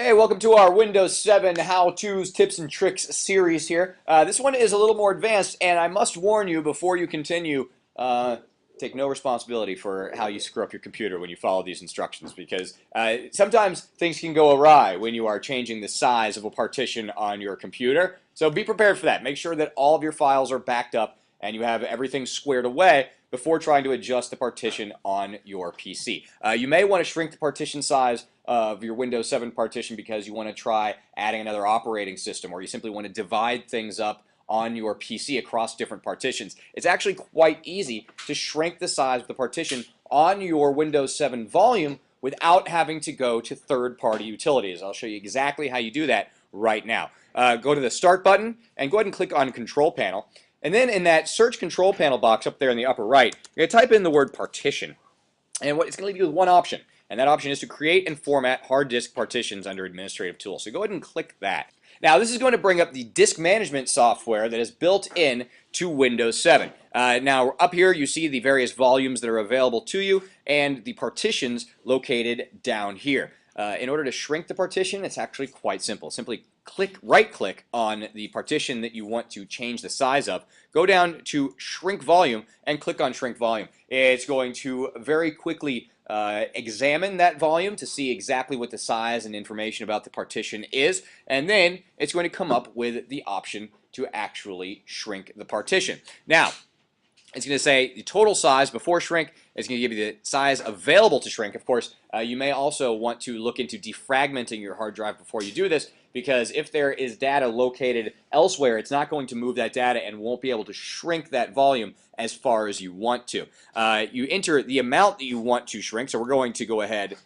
Hey, welcome to our Windows 7 how-tos, tips, and tricks series here. This one is a little more advanced, and I must warn you before you continue, take no responsibility for how you screw up your computer when you follow these instructions, because sometimes things can go awry when you are changing the size of a partition on your computer. So be prepared for that. Make sure that all of your files are backed up and you have everything squared away before trying to adjust the partition on your PC. You may want to shrink the partition size of your Windows 7 partition because you want to try adding another operating system, or you simply want to divide things up on your PC across different partitions. It's actually quite easy to shrink the size of the partition on your Windows 7 volume without having to go to third-party utilities. I'll show you exactly how you do that right now. Go to the Start button and go ahead and click on Control Panel. And then in that Search Control Panel box up there in the upper right, you're going to type in the word partition. And it's going to leave you with one option. And that option is to create and format hard disk partitions under Administrative Tools. So go ahead and click that. Now this is going to bring up the disk management software that is built in to Windows 7. Now up here you see the various volumes that are available to you and the partitions located down here. In order to shrink the partition, it's actually quite simple. Simply right-click on the partition that you want to change the size of, go down to Shrink Volume, and click on Shrink Volume. It's going to very quickly examine that volume to see exactly what the size and information about the partition is, and then it's going to come up with the option to actually shrink the partition. Now, it's going to say the total size before shrink. It's going to give you the size available to shrink. Of course, you may also want to look into defragmenting your hard drive before you do this, because if there is data located elsewhere, it's not going to move that data and won't be able to shrink that volume as far as you want to. You enter the amount that you want to shrink, so we're going to go ahead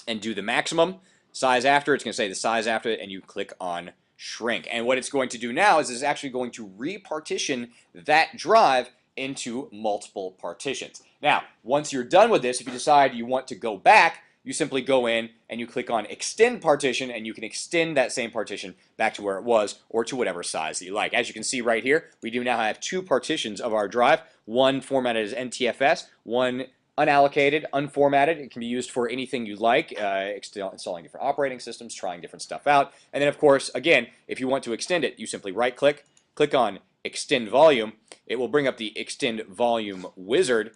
and do the maximum size after. It's going to say the size after it, and you click on Shrink. And what it's going to do now is it's actually going to repartition that drive into multiple partitions. Now, once you're done with this, if you decide you want to go back, you simply go in and you click on Extend Partition, and you can extend that same partition back to where it was or to whatever size that you like. As you can see right here, we do now have two partitions of our drive, one formatted as NTFS, one unallocated, unformatted. It can be used for anything you like, installing different operating systems, trying different stuff out. And then, of course, again, if you want to extend it, you simply right-click, click on Extend Volume. It will bring up the Extend Volume wizard.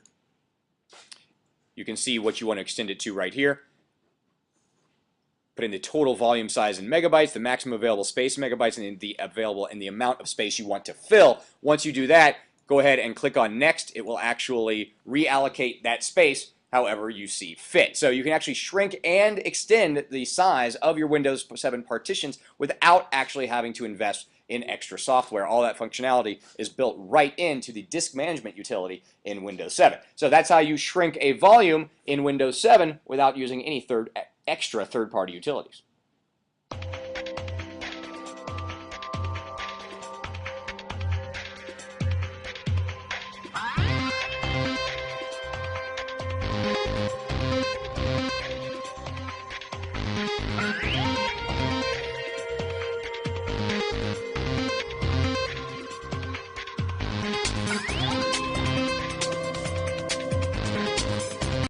You can see what you want to extend it to right here. Put in the total volume size in megabytes, the maximum available space in megabytes, and the amount of space you want to fill. Once you do that, go ahead and click on Next. It will actually reallocate that space however you see fit. So you can actually shrink and extend the size of your Windows 7 partitions without actually having to invest in extra software. All that functionality is built right into the disk management utility in Windows 7. So that's how you shrink a volume in Windows 7 without using any extra third-party utilities.